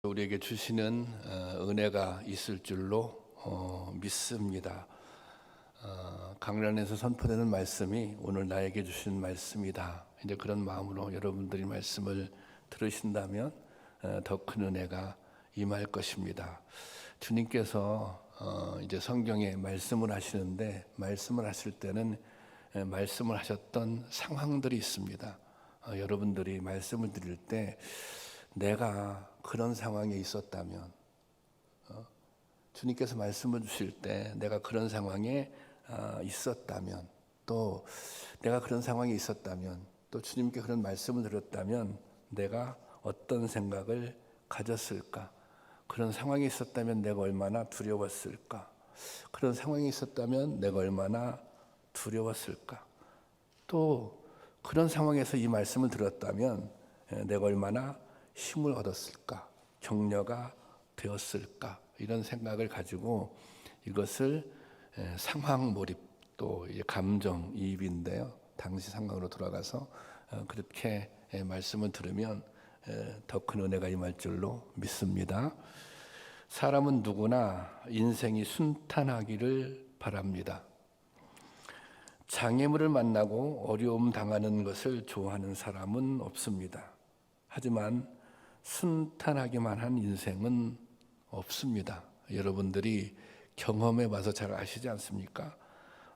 우리에게 주시는 은혜가 있을 줄로 믿습니다. 강단에서 선포되는 말씀이 오늘 나에게 주신 말씀이다. 이제 그런 마음으로 여러분들이 말씀을 들으신다면 더 큰 은혜가 임할 것입니다. 주님께서 이제 성경에 말씀을 하시는데 말씀을 하실 때는 말씀을 하셨던 상황들이 있습니다. 여러분들이 말씀을 드릴 때 내가 그런 상황에 있었다면, 주님께서 말씀을 주실 때 내가 그런 상황에 있었다면, 또 내가 그런 상황에 있었다면, 또 주님께 그런 말씀을 드렸다면 내가 어떤 생각을 가졌을까? 그런 상황에 있었다면 내가 얼마나 두려웠을까? 그런 상황에 있었다면 내가 얼마나 두려웠을까? 또 그런 상황에서 이 말씀을 들었다면 내가 얼마나 힘을 얻었을까? 격려가 되었을까? 이런 생각을 가지고 이것을 상황 몰입, 또 감정이입인데요. 당시 상황으로 돌아가서 그렇게 말씀을 들으면 더 큰 은혜가 임할 줄로 믿습니다. 사람은 누구나 인생이 순탄하기를 바랍니다. 장애물을 만나고 어려움 당하는 것을 좋아하는 사람은 없습니다. 하지만 순탄하기만 한 인생은 없습니다. 여러분들이 경험해 봐서 잘 아시지 않습니까?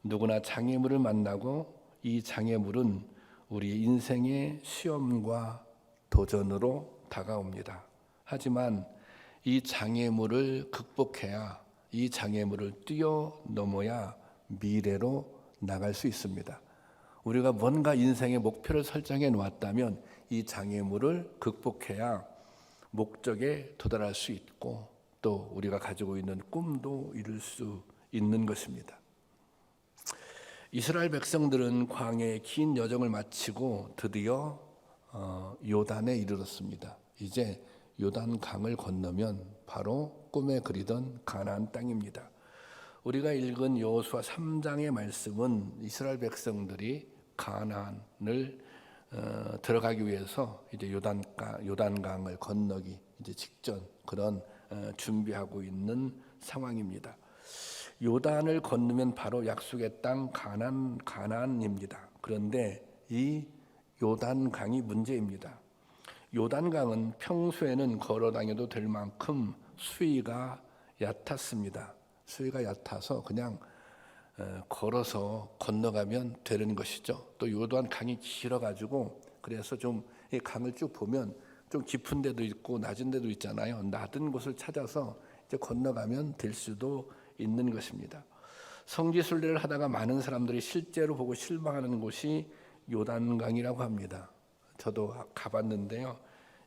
누구나 장애물을 만나고 이 장애물은 우리 인생의 시험과 도전으로 다가옵니다. 하지만 이 장애물을 극복해야, 이 장애물을 뛰어넘어야 미래로 나갈 수 있습니다. 우리가 뭔가 인생의 목표를 설정해 놓았다면 이 장애물을 극복해야 목적에 도달할 수 있고, 또 우리가 가지고 있는 꿈도 이룰 수 있는 것입니다. 이스라엘 백성들은 광야의 긴 여정을 마치고 드디어 요단에 이르렀습니다. 이제 요단 강을 건너면 바로 꿈에 그리던 가나안 땅입니다. 우리가 읽은 여호수아 3장의 말씀은 이스라엘 백성들이 가나안을 들어가기 위해서 이제 요단강을 건너기 이제 직전 그런 준비하고 있는 상황입니다. 요단을 건너면 바로 약속의 땅 가나안입니다. 그런데 이 요단강이 문제입니다. 요단강은 평소에는 걸어 다녀도 될 만큼 수위가 얕았습니다. 수위가 얕아서 그냥 걸어서 건너가면 되는 것이죠. 또 요단강이 길어가지고 그래서 좀 이 강을 쭉 보면 좀 깊은 데도 있고 낮은 데도 있잖아요. 낮은 곳을 찾아서 이제 건너가면 될 수도 있는 것입니다. 성지순례를 하다가 많은 사람들이 실제로 보고 실망하는 곳이 요단강이라고 합니다. 저도 가봤는데요.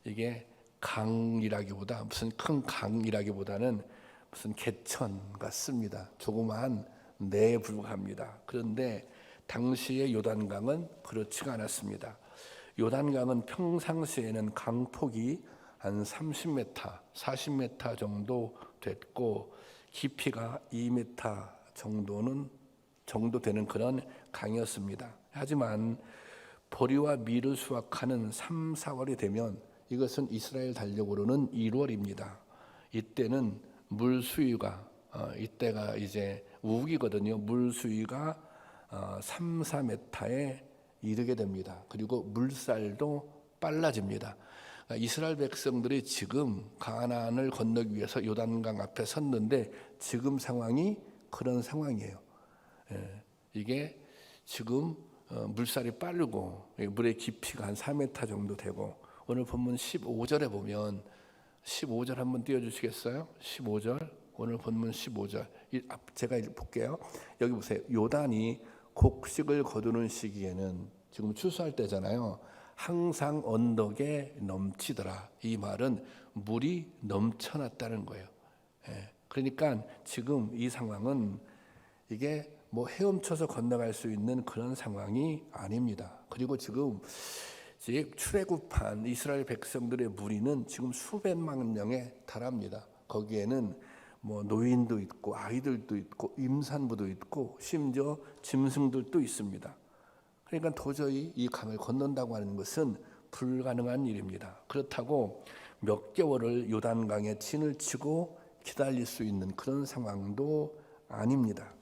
이게 강이라기보다 무슨 큰 강이라기보다는 무슨 개천 같습니다. 조그마한 내에 불과합니다. 그런데 당시의 요단강은 그렇지가 않았습니다. 요단강은 평상시에는 강폭이 한 30m, 40m 정도 됐고 깊이가 2m 정도 되는 그런 강이었습니다. 하지만 보리와 밀을 수확하는 3, 4월이 되면, 이것은 이스라엘 달력으로는 1월입니다. 이때는 물 수위가 이때가 이제 우기거든요. 물 수위가 3, 4m에 이르게 됩니다. 그리고 물살도 빨라집니다. 이스라엘 백성들이 지금 가나안을 건너기 위해서 요단강 앞에 섰는데 지금 상황이 그런 상황이에요. 이게 지금 물살이 빠르고 물의 깊이가 한 4m 정도 되고, 오늘 본문 15절에 보면 15절 한번 띄워주시겠어요? 15절, 오늘 본문 15절 제가 볼게요. 여기 보세요. 요단이 곡식을 거두는 시기에는, 지금 추수할 때잖아요, 항상 언덕에 넘치더라. 이 말은 물이 넘쳐났다는 거예요. 그러니까 지금 이 상황은 이게 뭐 헤엄쳐서 건너갈 수 있는 그런 상황이 아닙니다. 그리고 지금 출애굽한 이스라엘 백성들의 무리는 지금 수백만 명에 달합니다. 거기에는 뭐 노인도 있고 아이들도 있고 임산부도 있고 심지어 짐승들도 있습니다. 그러니까 도저히 이 강을 건넌다고 하는 것은 불가능한 일입니다. 그렇다고 몇 개월을 요단강에 진을 치고 기다릴 수 있는 그런 상황도 아닙니다.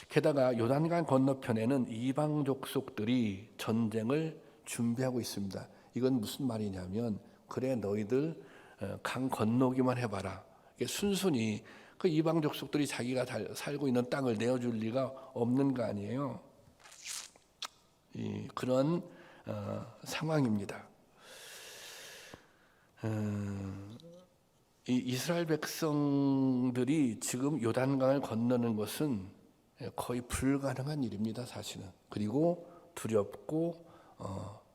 게다가 요단강 건너편에는 이방 족속들이 전쟁을 준비하고 있습니다. 이건 무슨 말이냐면, 그래 너희들 강 건너기만 해봐라. 이게 순순히 그 이방 족속들이 자기가 살고 있는 땅을 내어줄 리가 없는 거 아니에요. 그런 상황입니다. 이 이스라엘 백성들이 지금 요단강을 건너는 것은 거의 불가능한 일입니다, 사실은. 그리고 두렵고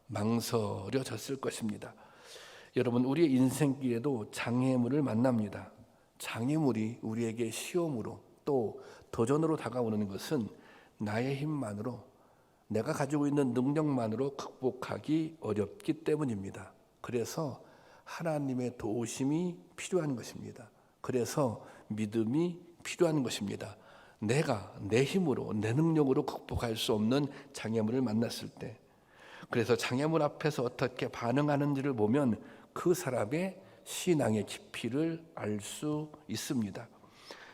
망설여졌을 것입니다. 여러분, 우리의 인생길에도 장애물을 만납니다. 장애물이 우리에게 시험으로 또 도전으로 다가오는 것은 나의 힘만으로, 내가 가지고 있는 능력만으로 극복하기 어렵기 때문입니다. 그래서 하나님의 도우심이 필요한 것입니다. 그래서 믿음이 필요한 것입니다. 내가 내 힘으로, 내 능력으로 극복할 수 없는 장애물을 만났을 때, 그래서 장애물 앞에서 어떻게 반응하는지를 보면 그 사람의 신앙의 깊이를 알 수 있습니다.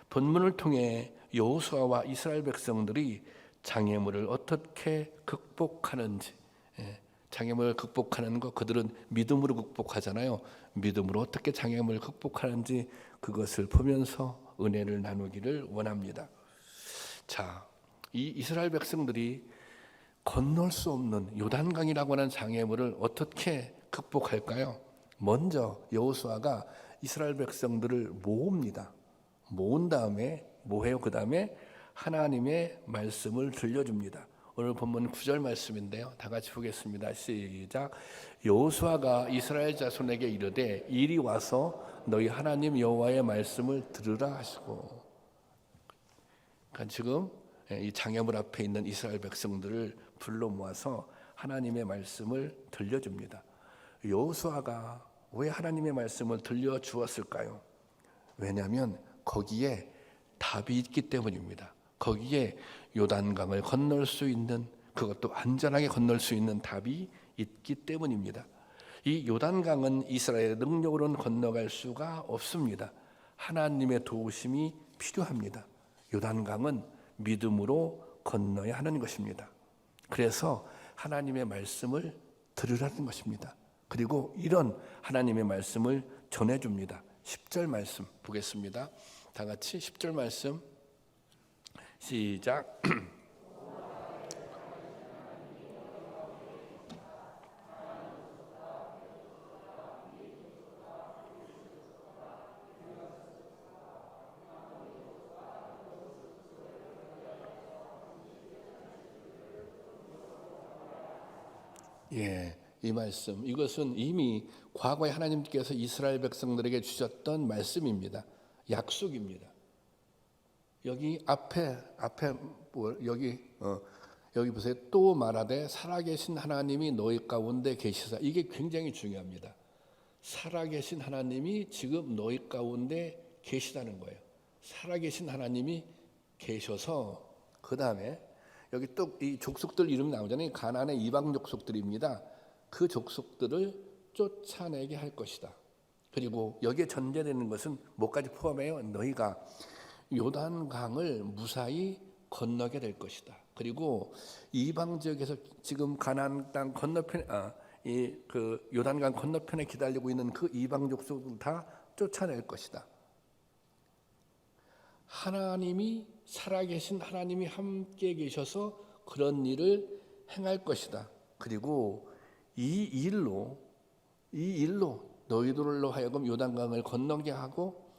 본문을 통해 여호수아와 이스라엘 백성들이 장애물을 어떻게 극복하는지, 장애물을 극복하는 거 그들은 믿음으로 극복하잖아요. 믿음으로 어떻게 장애물을 극복하는지 그것을 보면서 은혜를 나누기를 원합니다. 자, 이 이스라엘 백성들이 건널 수 없는 요단강이라고 하는 장애물을 어떻게 극복할까요? 먼저 여호수아가 이스라엘 백성들을 모읍니다. 모은 다음에 뭐해요? 그 다음에 하나님의 말씀을 들려줍니다. 오늘 본문 9절 말씀인데요, 다 같이 보겠습니다. 시작. 여호수아가 이스라엘 자손에게 이르되 이리 와서 너희 하나님 여호와의 말씀을 들으라 하시고. 그러니까 지금 이 장애물 앞에 있는 이스라엘 백성들을 불러 모아서 하나님의 말씀을 들려줍니다. 여호수아가 왜 하나님의 말씀을 들려주었을까요? 왜냐하면 거기에 답이 있기 때문입니다. 거기에 요단강을 건널 수 있는, 그것도 안전하게 건널 수 있는 답이 있기 때문입니다. 이 요단강은 이스라엘의 능력으로는 건너갈 수가 없습니다. 하나님의 도우심이 필요합니다. 요단강은 믿음으로 건너야 하는 것입니다. 그래서 하나님의 말씀을 들으라는 것입니다. 그리고 이런 하나님의 말씀을 전해줍니다. 10절 말씀 보겠습니다. 다 같이 10절 말씀 시작. 이 말씀, 이것은 이미 과거에 하나님께서 이스라엘 백성들에게 주셨던 말씀입니다. 약속입니다. 여기 앞에 여기 보세요. 또 말하되 살아계신 하나님이 너희 가운데 계시사. 이게 굉장히 중요합니다. 살아계신 하나님이 지금 너희 가운데 계시다는 거예요. 살아계신 하나님이 계셔서, 그 다음에 여기 또 이 족속들 이름이 나오잖아요. 가나안의 이방 족속들입니다. 그 족속들을 쫓아내게 할 것이다. 그리고 여기에 전제되는 것은 뭐까지 포함해요? 너희가 요단강을 무사히 건너게 될 것이다. 그리고 이방 지역에서 지금 가나안 땅 건너편, 그 요단강 건너편에 기다리고 있는 그 이방 족속을 다 쫓아낼 것이다. 하나님이, 살아계신 하나님이 함께 계셔서 그런 일을 행할 것이다. 그리고 이 일로 너희들로 하여금 요단강을 건너게 하고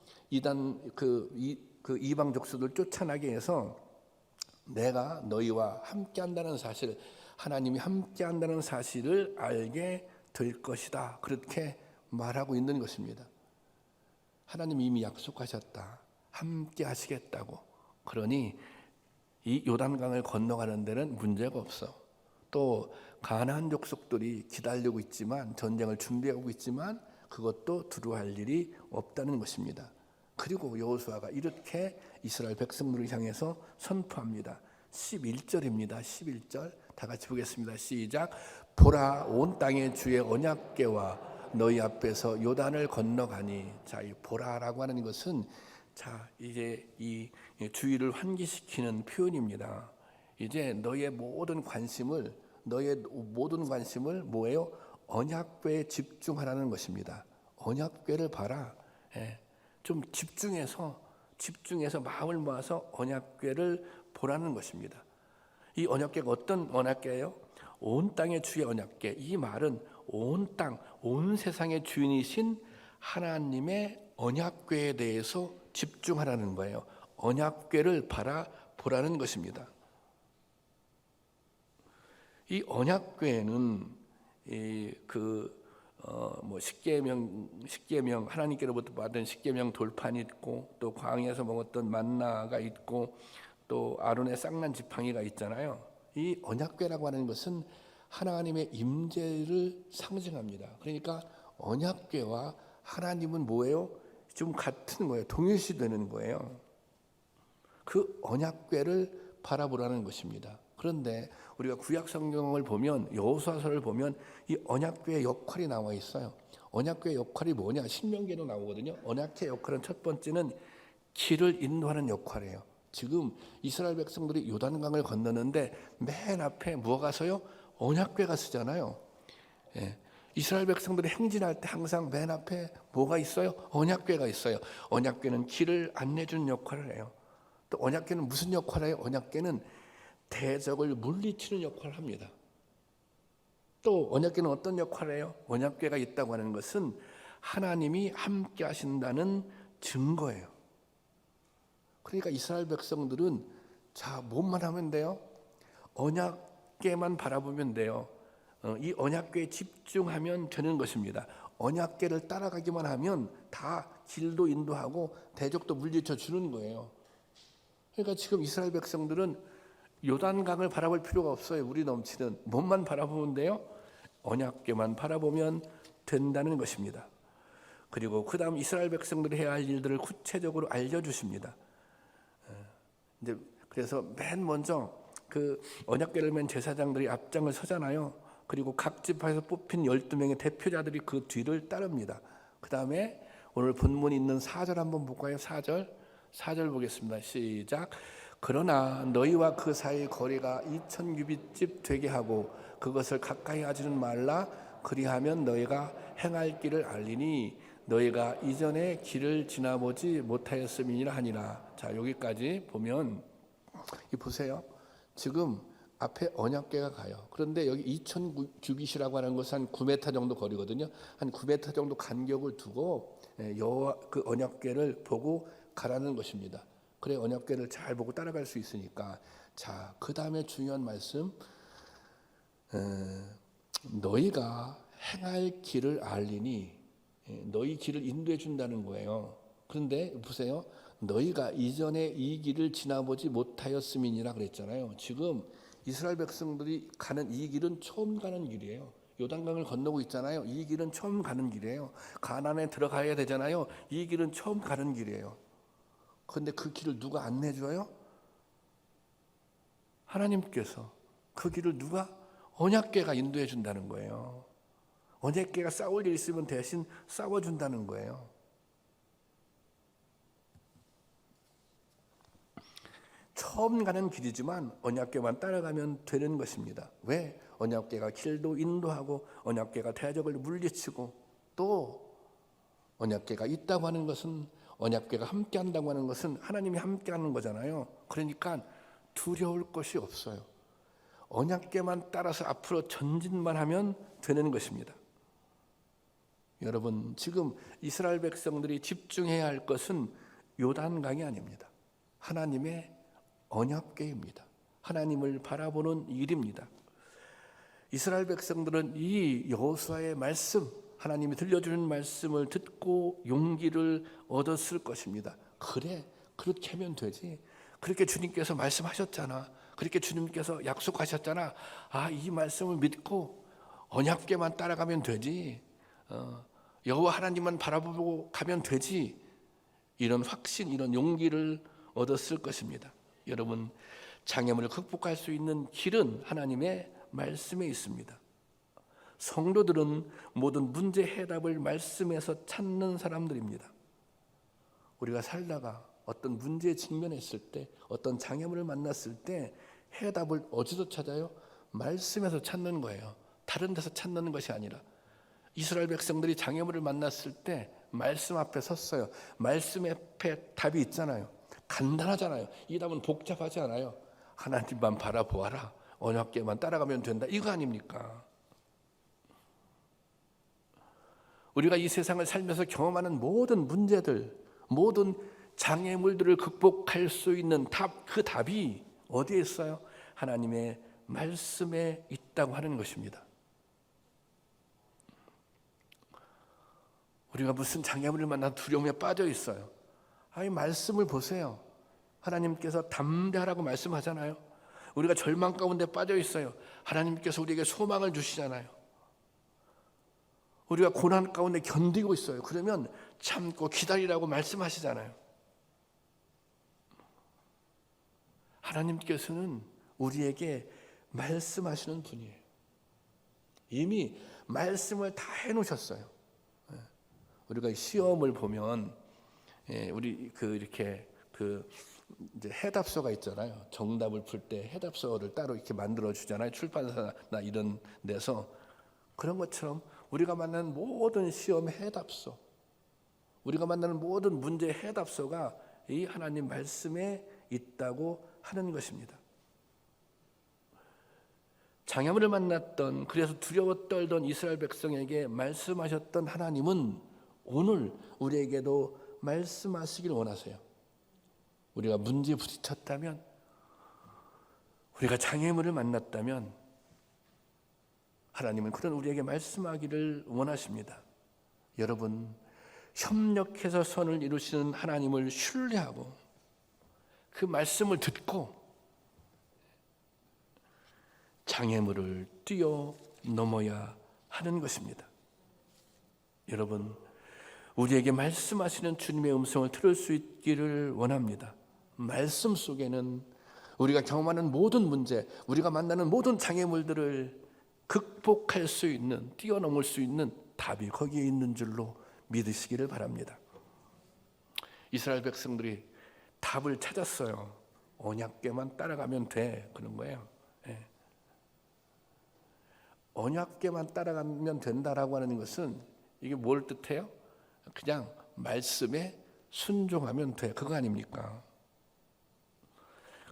그 이방 족속을 쫓아나게 해서 내가 너희와 함께한다는 사실, 하나님이 함께한다는 사실을 알게 될 것이다. 그렇게 말하고 있는 것입니다. 하나님이 이미 약속하셨다. 함께 하시겠다고. 그러니 이 요단강을 건너가는 데는 문제가 없어. 또 가나안 족속들이 기다리고 있지만, 전쟁을 준비하고 있지만 그것도 두려워할 일이 없다는 것입니다. 그리고 여호수아가 이렇게 이스라엘 백성들을 향해서 선포합니다. 11절입니다. 11절 다 같이 보겠습니다. 시작. 보라, 온 땅의 주의 언약궤와 너희 앞에서 요단을 건너가니. 자, 이 보라라고 하는 것은 자, 이제 이 주의를 환기시키는 표현입니다. 이제 너의 모든 관심을 뭐예요? 언약궤에 집중하라는 것입니다. 언약궤를 봐라. 예. 좀 집중해서 마음을 모아서 언약궤를 보라는 것입니다. 이 언약궤가 어떤 언약궤예요? 온 땅의 주의 언약궤. 이 말은 온 땅, 온 세상의 주인이신 하나님의 언약궤에 대해서 집중하라는 거예요. 언약궤를 바라보라는 것입니다. 이 언약궤에는 십계명 하나님께로부터 받은 십계명 돌판이 있고, 또 광야에서 먹었던 만나가 있고, 또 아론의 쌍난 지팡이가 있잖아요. 이 언약궤라고 하는 것은 하나님의 임재를 상징합니다. 그러니까 언약궤와 하나님은 뭐예요? 좀 같은 거예요. 동일시되는 거예요. 그 언약궤를 바라보라는 것입니다. 그런데 우리가 구약 성경을 보면, 여호수아서를 보면 이 언약궤의 역할이 나와 있어요. 언약궤의 역할이 뭐냐? 신명기에도 나오거든요. 언약궤의 역할은 첫 번째는 길을 인도하는 역할이에요. 지금 이스라엘 백성들이 요단강을 건너는데 맨 앞에 뭐가 서요? 언약궤가 서잖아요. 예. 이스라엘 백성들이 행진할 때 항상 맨 앞에 뭐가 있어요? 언약궤가 있어요. 언약궤는 길을 안내주는 역할을 해요. 또 언약궤는 무슨 역할을 해요? 언약궤는 대적을 물리치는 역할을 합니다. 또 언약궤는 어떤 역할을 해요? 언약궤가 있다고 하는 것은 하나님이 함께 하신다는 증거예요. 그러니까 이스라엘 백성들은 자, 뭐만 하면 돼요? 언약궤만 바라보면 돼요. 이 언약궤에 집중하면 되는 것입니다. 언약궤를 따라가기만 하면 다 길도 인도하고 대적도 물리쳐 주는 거예요. 그러니까 지금 이스라엘 백성들은 요단강을 바라볼 필요가 없어요. 물이 넘치는 뭐만 바라보면 돼요? 언약궤만 바라보면 된다는 것입니다. 그리고 그 다음 이스라엘 백성들이 해야 할 일들을 구체적으로 알려주십니다. 이제 그래서 맨 먼저 그 언약궤를 맨 제사장들이 앞장을 서잖아요. 그리고 각 지파에서 뽑힌 12명의 대표자들이 그 뒤를 따릅니다. 그 다음에 오늘 본문이 있는 4절 한번 볼까요? 4절 보겠습니다. 시작. 그러나 너희와 그 사이의 거리가 2000규빗집 되게 하고 그것을 가까이 하지는 말라. 그리하면 너희가 행할 길을 알리니 너희가 이전에 길을 지나보지 못하였음이니라 하니라. 자, 여기까지 보면 보세요. 지금 앞에 언약궤가 가요. 그런데 여기 2000규빗이라고 하는 것은 한 9m 정도 거리거든요. 한 9m 정도 간격을 두고 여호와 그 언약궤를 보고 가라는 것입니다. 그래 언약궤를 잘 보고 따라갈 수 있으니까. 자, 그 다음에 중요한 말씀, 너희가 행할 길을 알리니, 너희 길을 인도해 준다는 거예요. 그런데 보세요. 너희가 이전에 이 길을 지나보지 못하였음이니라 그랬잖아요. 지금 이스라엘 백성들이 가는 이 길은 처음 가는 길이에요. 요단강을 건너고 있잖아요. 이 길은 처음 가는 길이에요. 가나안에 들어가야 되잖아요. 이 길은 처음 가는 길이에요. 그런데 그 길을 누가 안내줘요? 하나님께서. 그 길을 누가? 언약궤가 인도해 준다는 거예요. 언약궤가 싸울 일 있으면 대신 싸워준다는 거예요. 처음 가는 길이지만 언약궤만 따라가면 되는 것입니다. 왜? 언약궤가 길도 인도하고 언약궤가 대적을 물리치고, 또 언약궤가 있다고 하는 것은, 언약궤가 함께 한다고 하는 것은 하나님이 함께 하는 거잖아요. 그러니까 두려울 것이 없어요. 언약궤만 따라서 앞으로 전진만 하면 되는 것입니다. 여러분, 지금 이스라엘 백성들이 집중해야 할 것은 요단강이 아닙니다. 하나님의 언약궤입니다. 하나님을 바라보는 일입니다. 이스라엘 백성들은 이 여호수아의 말씀, 하나님이 들려주는 말씀을 듣고 용기를 얻었을 것입니다. 그래, 그렇게 하면 되지. 그렇게 주님께서 말씀하셨잖아. 그렇게 주님께서 약속하셨잖아. 아, 이 말씀을 믿고 언약궤만 따라가면 되지. 여호와 하나님만 바라보고 가면 되지. 이런 확신, 이런 용기를 얻었을 것입니다. 여러분, 장애물을 극복할 수 있는 길은 하나님의 말씀에 있습니다. 성도들은 모든 문제 해답을 말씀에서 찾는 사람들입니다. 우리가 살다가 어떤 문제에 직면했을 때, 어떤 장애물을 만났을 때 해답을 어디서 찾아요? 말씀에서 찾는 거예요. 다른 데서 찾는 것이 아니라. 이스라엘 백성들이 장애물을 만났을 때 말씀 앞에 섰어요. 말씀 앞에 답이 있잖아요. 간단하잖아요. 이 답은 복잡하지 않아요. 하나님만 바라보아라. 언약궤만 따라가면 된다. 이거 아닙니까? 우리가 이 세상을 살면서 경험하는 모든 문제들, 모든 장애물들을 극복할 수 있는 답, 그 답이 어디에 있어요? 하나님의 말씀에 있다고 하는 것입니다. 우리가 무슨 장애물을 만나 두려움에 빠져 있어요. 아니, 말씀을 보세요. 하나님께서 담대하라고 말씀하잖아요. 우리가 절망 가운데 빠져 있어요. 하나님께서 우리에게 소망을 주시잖아요. 우리가 고난 가운데 견디고 있어요. 그러면 참고 기다리라고 말씀하시잖아요. 하나님께서는 우리에게 말씀하시는 분이에요. 이미 말씀을 다 해놓으셨어요. 우리가 시험을 보면 우리 이렇게 이제 해답서가 있잖아요. 정답을 풀 때 해답서를 따로 이렇게 만들어 주잖아요. 출판사나 이런 데서. 그런 것처럼 우리가 만나는 모든 시험 해답서, 우리가 만나는 모든 문제 해답서가 이 하나님 말씀에 있다고 하는 것입니다. 장애물을 만났던, 그래서 두려워 떨던 이스라엘 백성에게 말씀하셨던 하나님은 오늘 우리에게도 말씀하시길 원하세요. 우리가 문제에 부딪혔다면, 우리가 장애물을 만났다면 하나님은 그런 우리에게 말씀하기를 원하십니다. 여러분, 협력해서 선을 이루시는 하나님을 신뢰하고 그 말씀을 듣고 장애물을 뛰어넘어야 하는 것입니다. 여러분, 우리에게 말씀하시는 주님의 음성을 들을 수 있기를 원합니다. 말씀 속에는 우리가 경험하는 모든 문제, 우리가 만나는 모든 장애물들을 극복할 수 있는, 뛰어넘을 수 있는 답이 거기에 있는 줄로 믿으시기를 바랍니다. 이스라엘 백성들이 답을 찾았어요. 언약궤만 따라가면 돼, 그런 거예요. 언약궤만 따라가면 된다라고 하는 것은 이게 뭘 뜻해요? 그냥 말씀에 순종하면 돼, 그거 아닙니까?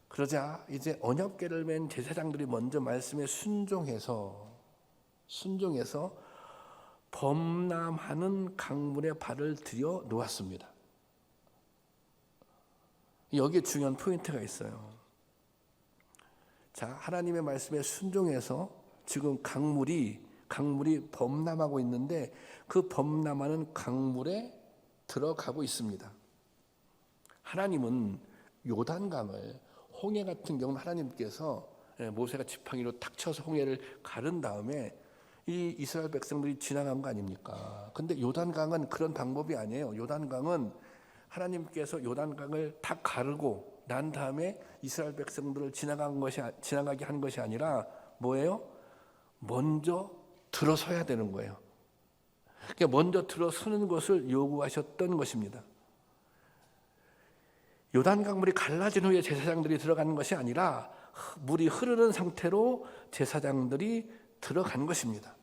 그러자 이제 언약궤를 맨 제사장들이 먼저 말씀에 순종해서 범람하는 강물에 발을 들여 놓았습니다. 여기에 중요한 포인트가 있어요. 자, 하나님의 말씀에 순종해서 지금 강물이 범람하고 있는데 그 범람하는 강물에 들어가고 있습니다. 하나님은 요단강을, 홍해 같은 경우는 하나님께서 모세가 지팡이로 탁 쳐서 홍해를 가른 다음에 이 이스라엘 백성들이 지나간 거 아닙니까? 근데 요단강은 그런 방법이 아니에요. 요단강은 하나님께서 요단강을 탁 가르고 난 다음에 이스라엘 백성들을 지나가게 한 것이 아니라 뭐예요? 먼저 들어서야 되는 거예요. 그러니까 먼저 들어서는 것을 요구하셨던 것입니다. 요단강물이 갈라진 후에 제사장들이 들어가는 것이 아니라 물이 흐르는 상태로 제사장들이 들어간 것입니다.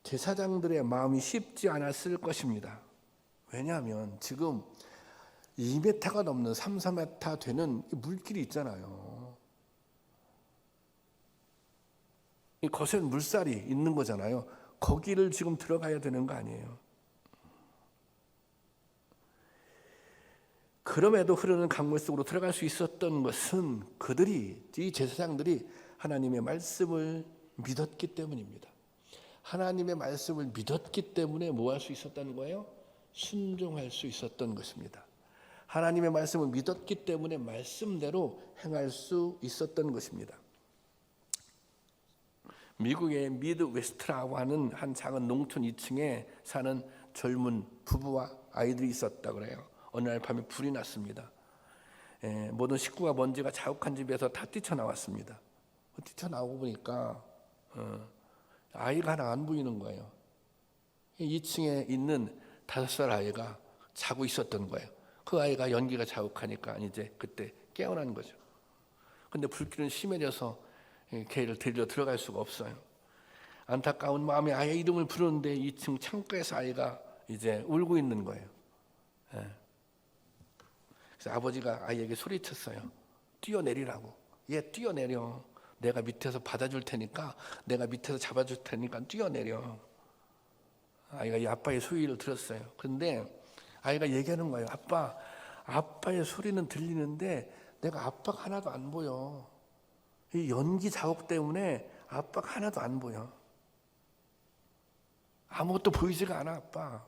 제사장들의 마음이 쉽지 않았을 것입니다. 왜냐하면 지금 2m가 넘는 3-4m 되는 물길이 있잖아요. 이 거센 물살이 있는 거잖아요. 거기를 지금 들어가야 되는 거 아니에요. 그럼에도 흐르는 강물 속으로 들어갈 수 있었던 것은 이 제사장들이 하나님의 말씀을 믿었기 때문입니다. 하나님의 말씀을 믿었기 때문에 뭐 할 수 있었다는 거예요? 순종할 수 있었던 것입니다. 하나님의 말씀을 믿었기 때문에 말씀대로 행할 수 있었던 것입니다. 미국의 미드웨스트라고 하는 한 작은 농촌 2층에 사는 젊은 부부와 아이들이 있었다 그래요. 어느 날 밤에 불이 났습니다. 모든 식구가 먼지가 자욱한 집에서 다 뛰쳐나왔습니다. 뛰쳐나오고 보니까 아이가 하나 안 보이는 거예요. 2층에 있는 5살 아이가 자고 있었던 거예요. 그 아이가 연기가 자욱하니까 이제 그때 깨어난 거죠. 근데 불길은 심해져서 걔를 데리러 들어갈 수가 없어요. 안타까운 마음에 아이의 이름을 부르는데 2층 창가에서 아이가 이제 울고 있는 거예요. 그래서 아버지가 아이에게 소리쳤어요. 뛰어내리라고. 얘 뛰어내려. 내가 밑에서 받아줄 테니까, 내가 밑에서 잡아줄 테니까 뛰어내려. 아이가 이 아빠의 소리를 들었어요. 그런데 아이가 얘기하는 거예요. 아빠의 소리는 들리는데 내가 아빠가 하나도 안 보여. 이 연기 자국 때문에 아빠가 하나도 안 보여. 아무것도 보이지가 않아, 아빠.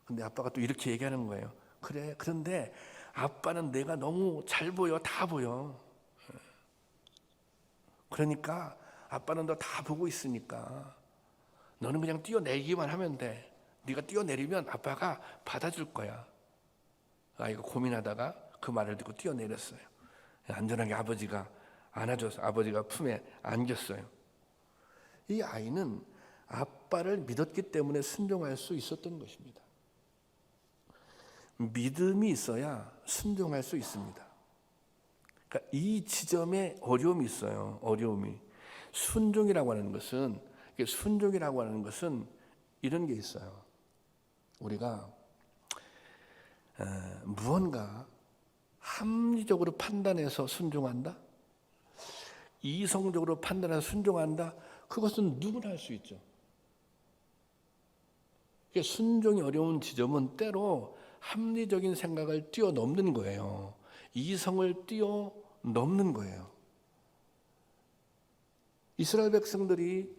근데 아빠가 또 이렇게 얘기하는 거예요. 그래, 그런데 아빠는 내가 너무 잘 보여, 다 보여. 그러니까 아빠는 너 다 보고 있으니까 너는 그냥 뛰어내기만 하면 돼. 네가 뛰어내리면 아빠가 받아줄 거야. 아이가 고민하다가 그 말을 듣고 뛰어내렸어요. 안전하게 아버지가 안아줘서 아버지가 품에 안겼어요. 이 아이는 아빠를 믿었기 때문에 순종할 수 있었던 것입니다. 믿음이 있어야 순종할 수 있습니다. 그러니까 이 지점에 어려움이 있어요. 어려움이. 순종이라고 하는 것은 이런 게 있어요. 우리가 무언가 합리적으로 판단해서 순종한다, 이성적으로 판단해서 순종한다, 그것은 누구나 할 수 있죠. 순종이 어려운 지점은 때로 합리적인 생각을 뛰어넘는 거예요. 이성을 뛰어넘는 거예요. 이스라엘 백성들이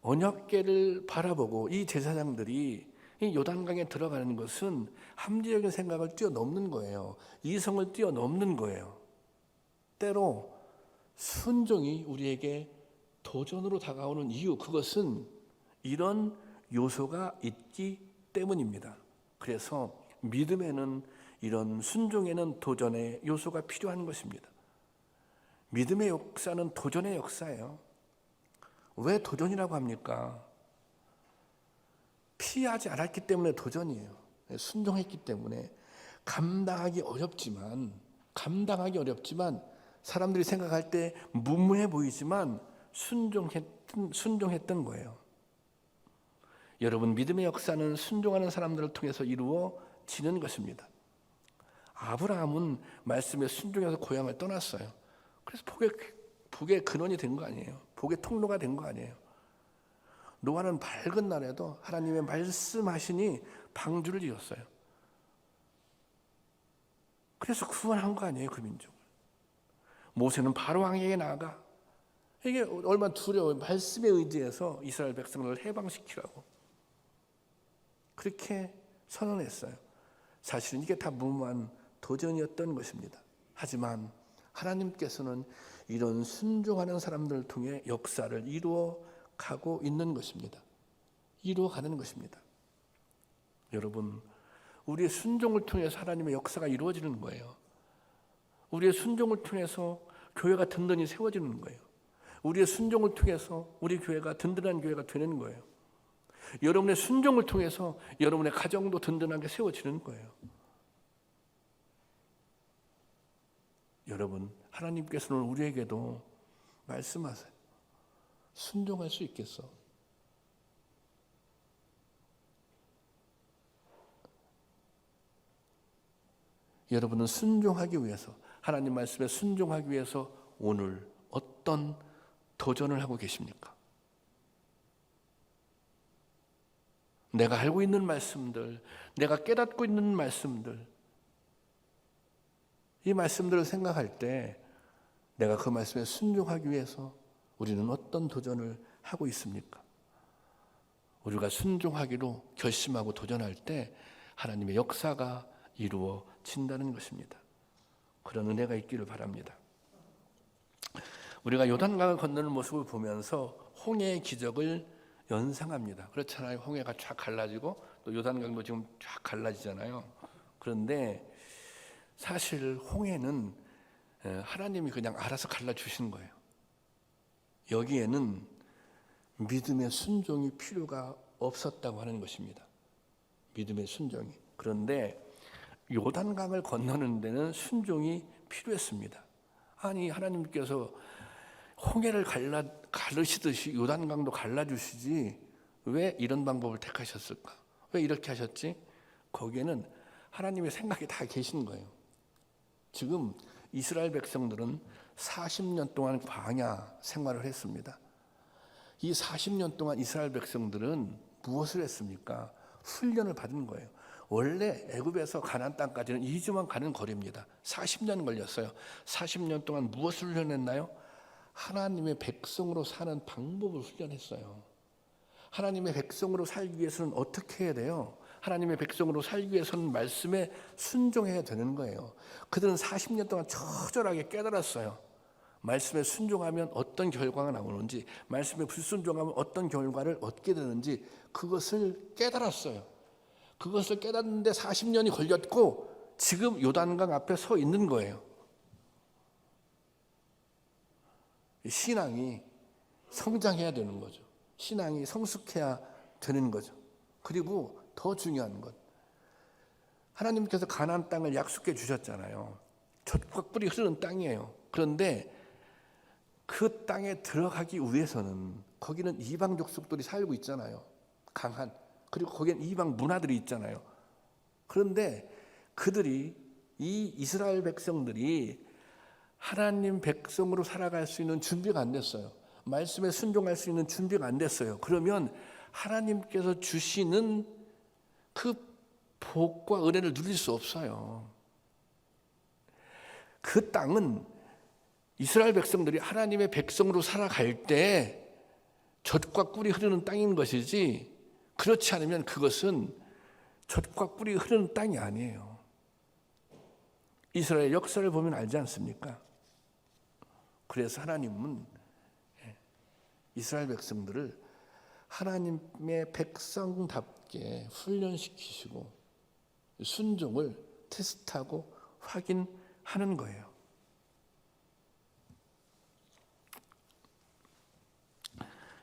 언약궤를 바라보고 이 제사장들이 이 요단강에 들어가는 것은 합리적인 생각을 뛰어넘는 거예요. 이성을 뛰어넘는 거예요. 때로 순종이 우리에게 도전으로 다가오는 이유, 그것은 이런 요소가 있기 때문입니다. 그래서 믿음에는, 이런 순종에는 도전의 요소가 필요한 것입니다. 믿음의 역사는 도전의 역사예요. 왜 도전이라고 합니까? 피하지 않았기 때문에 도전이에요. 순종했기 때문에. 감당하기 어렵지만 사람들이 생각할 때 무모해 보이지만 순종했던 거예요. 여러분, 믿음의 역사는 순종하는 사람들을 통해서 이루어지는 것입니다. 아브라함은 말씀에 순종해서 고향을 떠났어요. 그래서 복의 근원이 된 거 아니에요. 복의 통로가 된 거 아니에요. 노아는 밝은 날에도 하나님의 말씀하시니 방주를 지었어요. 그래서 구원한 거 아니에요, 그 민족을. 모세는 바로 왕에게 나아가, 이게 얼마나 두려워요. 말씀에 의지해서 이스라엘 백성을 해방시키라고 그렇게 선언했어요. 사실은 이게 다 무모한 도전이었던 것입니다. 하지만 하나님께서는 이런 순종하는 사람들을 통해 역사를 이루어가고 있는 것입니다. 이루어가는 것입니다. 여러분, 우리의 순종을 통해서 하나님의 역사가 이루어지는 거예요. 우리의 순종을 통해서 교회가 든든히 세워지는 거예요. 우리의 순종을 통해서 우리 교회가 든든한 교회가 되는 거예요. 여러분의 순종을 통해서 여러분의 가정도 든든하게 세워지는 거예요. 여러분, 하나님께서는 우리에게도 말씀하세요. 순종할 수 있겠어? 여러분은 순종하기 위해서, 하나님 말씀에 순종하기 위해서 오늘 어떤 도전을 하고 계십니까? 내가 알고 있는 말씀들, 내가 깨닫고 있는 말씀들, 이 말씀들을 생각할 때 내가 그 말씀에 순종하기 위해서 우리는 어떤 도전을 하고 있습니까? 우리가 순종하기로 결심하고 도전할 때 하나님의 역사가 이루어진다는 것입니다. 그런 은혜가 있기를 바랍니다. 우리가 요단강을 건너는 모습을 보면서 홍해의 기적을 연상합니다. 그렇잖아요. 홍해가 쫙 갈라지고 또 요단강도 지금 쫙 갈라지잖아요. 그런데 사실 홍해는 하나님이 그냥 알아서 갈라주신 거예요. 여기에는 믿음의 순종이 필요가 없었다고 하는 것입니다. 믿음의 순종이. 그런데 요단강을 건너는 데는 순종이 필요했습니다. 아니, 하나님께서 홍해를 가르시듯이 요단강도 갈라주시지 왜 이런 방법을 택하셨을까? 왜 이렇게 하셨지? 거기에는 하나님의 생각이 다 계신 거예요. 지금 이스라엘 백성들은 40년 동안 광야 생활을 했습니다. 이 40년 동안 이스라엘 백성들은 무엇을 했습니까? 훈련을 받은 거예요. 원래 애굽에서 가나안 땅까지는 2주만 가는 거리입니다. 40년 걸렸어요. 40년 동안 무엇을 훈련했나요? 하나님의 백성으로 사는 방법을 훈련했어요. 하나님의 백성으로 살기 위해서는 어떻게 해야 돼요? 하나님의 백성으로 살기 위해서는 말씀에 순종해야 되는 거예요. 그들은 40년 동안 처절하게 깨달았어요. 말씀에 순종하면 어떤 결과가 나오는지, 말씀에 불순종하면 어떤 결과를 얻게 되는지 그것을 깨달았어요. 그것을 깨닫는데 40년이 걸렸고 지금 요단강 앞에 서 있는 거예요. 신앙이 성장해야 되는 거죠. 신앙이 성숙해야 되는 거죠. 그리고 더 중요한 것, 하나님께서 가나안 땅을 약속해 주셨잖아요. 젖과 꿀이 흐르는 땅이에요. 그런데 그 땅에 들어가기 위해서는 거기는 이방 족속들이 살고 있잖아요. 강한. 그리고 거기엔 이방 문화들이 있잖아요. 그런데 그들이, 이 이스라엘 백성들이 하나님 백성으로 살아갈 수 있는 준비가 안 됐어요. 말씀에 순종할 수 있는 준비가 안 됐어요. 그러면 하나님께서 주시는 그 복과 은혜를 누릴 수 없어요. 그 땅은 이스라엘 백성들이 하나님의 백성으로 살아갈 때 젖과 꿀이 흐르는 땅인 것이지, 그렇지 않으면 그것은 젖과 꿀이 흐르는 땅이 아니에요. 이스라엘 역사를 보면 알지 않습니까? 그래서 하나님은 이스라엘 백성들을 하나님의 백성답게 훈련시키시고 순종을 테스트하고 확인하는 거예요.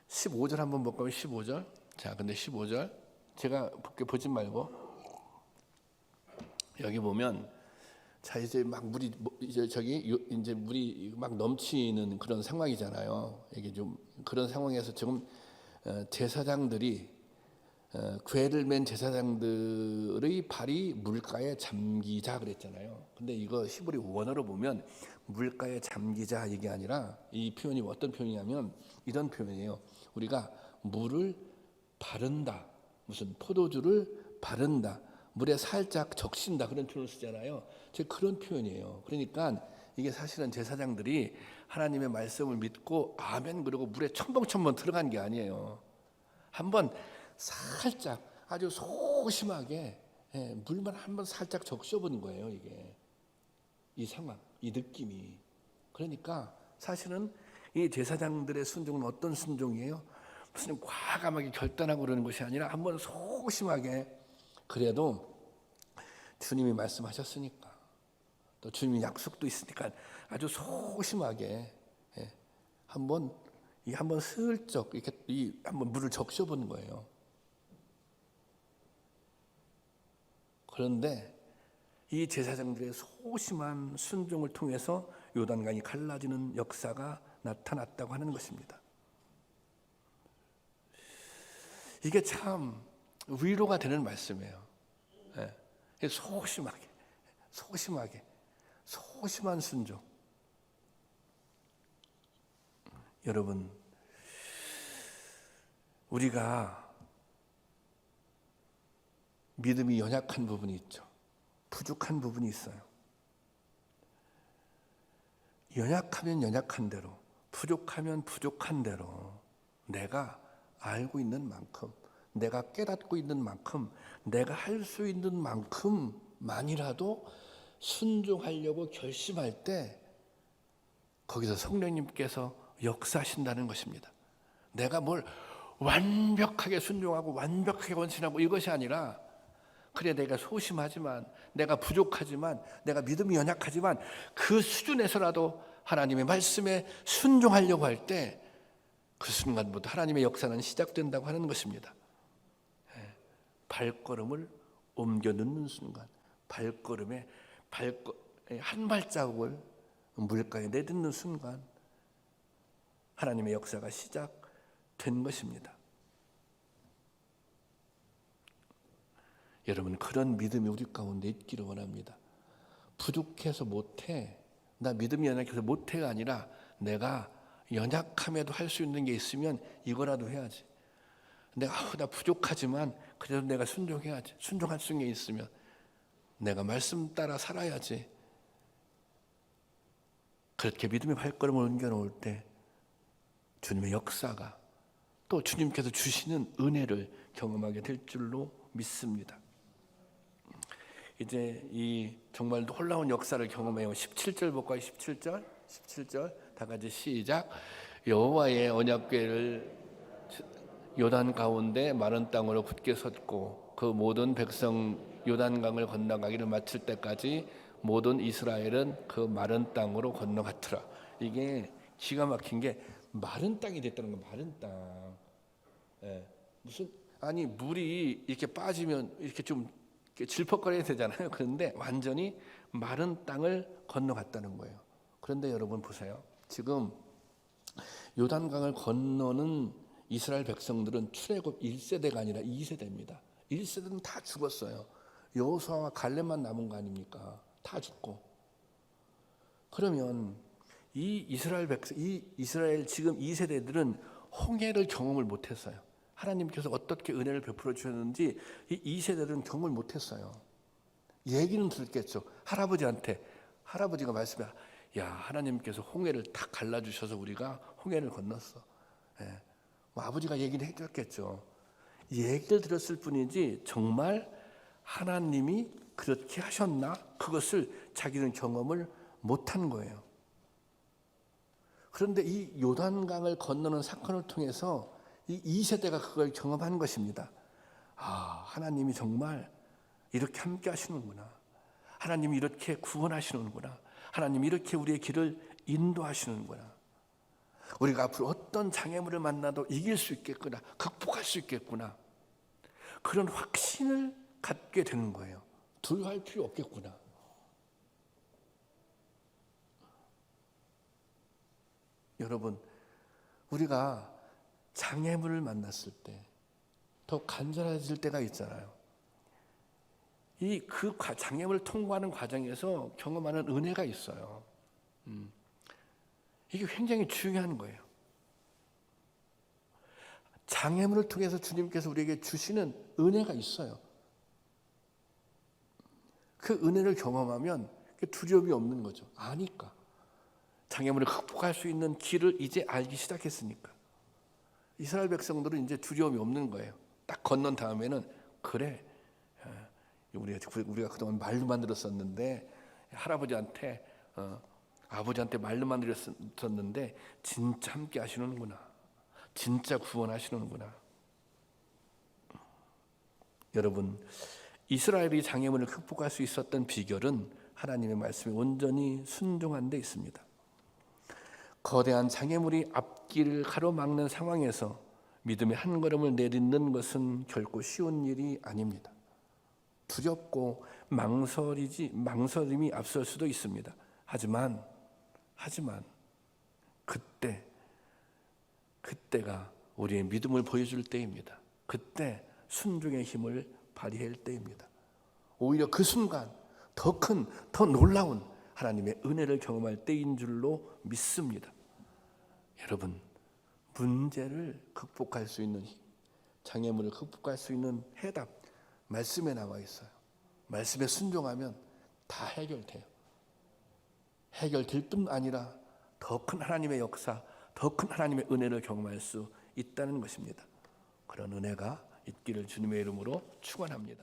15절 한번 볼까요? 15절. 자, 근데 15절 제가 보지 말고 여기 보면, 자, 이제 막 물이 이제 물이 막 넘치는 그런 상황이잖아요. 이게 좀 그런 상황에서 지금 제사장들이, 궤를 맨 제사장들의 발이 물가에 잠기자 그랬잖아요. 근데 이거 히브리 원어로 보면 물가에 잠기자 이게 아니라 이 표현이 어떤 표현이냐면 이런 표현이에요. 우리가 물을 바른다, 무슨 포도주를 바른다, 물에 살짝 적신다, 그런 표현을 쓰잖아요. 그런 표현이에요. 그러니까 이게 사실은 제사장들이 하나님의 말씀을 믿고 아멘 그러고 물에 첨벙첨벙 들어간 게 아니에요. 한번 살짝 아주 소심하게 물만 한번 살짝 적셔보는 거예요. 이게 이 상황, 이 느낌이. 그러니까 사실은 이 제사장들의 순종은 어떤 순종이에요? 무슨 과감하게 결단하고 그러는 것이 아니라 한번 소심하게, 그래도 주님이 말씀하셨으니까, 또 주님이 약속도 있으니까 아주 소심하게 한번 슬쩍 이렇게 한번 물을 적셔보는 거예요. 그런데 이 제사장들의 소심한 순종을 통해서 요단강이 갈라지는 역사가 나타났다고 하는 것입니다. 이게 참 위로가 되는 말씀이에요. 소심하게 소심한 순종. 여러분, 우리가 믿음이 연약한 부분이 있죠. 부족한 부분이 있어요. 연약하면 연약한 대로, 부족하면 부족한 대로 내가 알고 있는 만큼, 내가 깨닫고 있는 만큼, 내가 할 수 있는 만큼만이라도 순종하려고 결심할 때 거기서 성령님께서 역사하신다는 것입니다. 내가 뭘 완벽하게 순종하고 완벽하게 헌신하고 이것이 아니라, 그래 내가 소심하지만, 내가 부족하지만, 내가 믿음이 연약하지만 그 수준에서라도 하나님의 말씀에 순종하려고 할 때 그 순간부터 하나님의 역사는 시작된다고 하는 것입니다. 발걸음을 옮겨 넣는 순간, 발걸음에 한 발자국을 물가에 내딛는 순간 하나님의 역사가 시작된 것입니다. 여러분, 그런 믿음이 우리 가운데 있기를 원합니다. 부족해서 못해, 나 믿음이 연약해서 못해가 아니라 내가 연약함에도 할 수 있는 게 있으면 이거라도 해야지. 나 부족하지만 그래도 내가 순종해야지. 순종할 수 있는 게 있으면 내가 말씀 따라 살아야지. 그렇게 믿음의 발걸음을 옮겨놓을 때 주님의 역사가 또 주님께서 주시는 은혜를 경험하게 될 줄로 믿습니다. 이제 이 정말 놀라운 역사를 경험해요. 17절 볼까요? 17절 다 같이 시작. 여호와의 언약궤를 요단 가운데 마른 땅으로 굳게 섰고 그 모든 백성 요단강을 건너가기를 마칠 때까지 모든 이스라엘은 그 마른 땅으로 건너갔더라. 이게 기가 막힌 게 마른 땅이 됐다는 거. 마른 땅. 무슨 아니 물이 이렇게 빠지면 이렇게 좀 질퍽거려야 되잖아요. 그런데 완전히 마른 땅을 건너갔다는 거예요. 그런데 여러분 보세요. 지금 요단강을 건너는 이스라엘 백성들은 출애굽 1세대가 아니라 2세대입니다. 1세대는 다 죽었어요. 여호수아와 갈렙만 남은 거 아닙니까? 다 죽고. 그러면 이 이스라엘 지금 2세대들은 홍해를 경험을 못했어요. 하나님께서 어떻게 은혜를 베풀어 주셨는지 이 2세대들은 경험을 못했어요. 얘기는 들었겠죠. 할아버지가 말씀해, 야, 하나님께서 홍해를 다 갈라주셔서 우리가 홍해를 건넜어. 아버지가 얘기를 해줬겠죠. 얘기를 들었을 뿐이지 정말 하나님이 그렇게 하셨나? 그것을 자기는 경험을 못한 거예요. 그런데 이 요단강을 건너는 사건을 통해서 이 2세대가 그걸 경험한 것입니다. 하나님이 정말 이렇게 함께 하시는구나. 하나님이 이렇게 구원하시는구나. 하나님이 이렇게 우리의 길을 인도하시는구나. 우리가 앞으로 어떤 장애물을 만나도 이길 수 있겠구나. 극복할 수 있겠구나. 그런 확신을 갖게 되는 거예요. 두려워할 필요 없겠구나. 여러분, 우리가 장애물을 만났을 때 더 간절해질 때가 있잖아요. 그 장애물을 통과하는 과정에서 경험하는 은혜가 있어요. 이게 굉장히 중요한 거예요. 장애물을 통해서 주님께서 우리에게 주시는 은혜가 있어요. 그 은혜를 경험하면 두려움이 없는 거죠. 아니까. 장애물을 극복할 수 있는 길을 이제 알기 시작했으니까. 이스라엘 백성들은 이제 두려움이 없는 거예요. 딱 건넌 다음에는 그래. 우리가 그동안 말로만 들었었는데 할아버지한테 아버지한테 말로만 들었었는데 진짜 함께 하시는구나. 진짜 구원하시는구나. 여러분, 이스라엘이 장애물을 극복할 수 있었던 비결은 하나님의 말씀에 온전히 순종한 데 있습니다. 거대한 장애물이 앞길을 가로막는 상황에서 믿음의 한 걸음을 내딛는 것은 결코 쉬운 일이 아닙니다. 두렵고 망설임이 앞설 수도 있습니다. 하지만 그때가 우리의 믿음을 보여줄 때입니다. 그때 순종의 힘을 발휘할 때입니다. 오히려 그 순간 더 놀라운 하나님의 은혜를 경험할 때인 줄로 믿습니다. 여러분, 문제를 극복할 수 있는 힘, 장애물을 극복할 수 있는 해답, 말씀에 나와 있어요. 말씀에 순종하면 다 해결돼요. 해결될 뿐 아니라 더 큰 하나님의 역사, 더 큰 하나님의 은혜를 경험할 수 있다는 것입니다. 그런 은혜가 있기를 주님의 이름으로 축원합니다.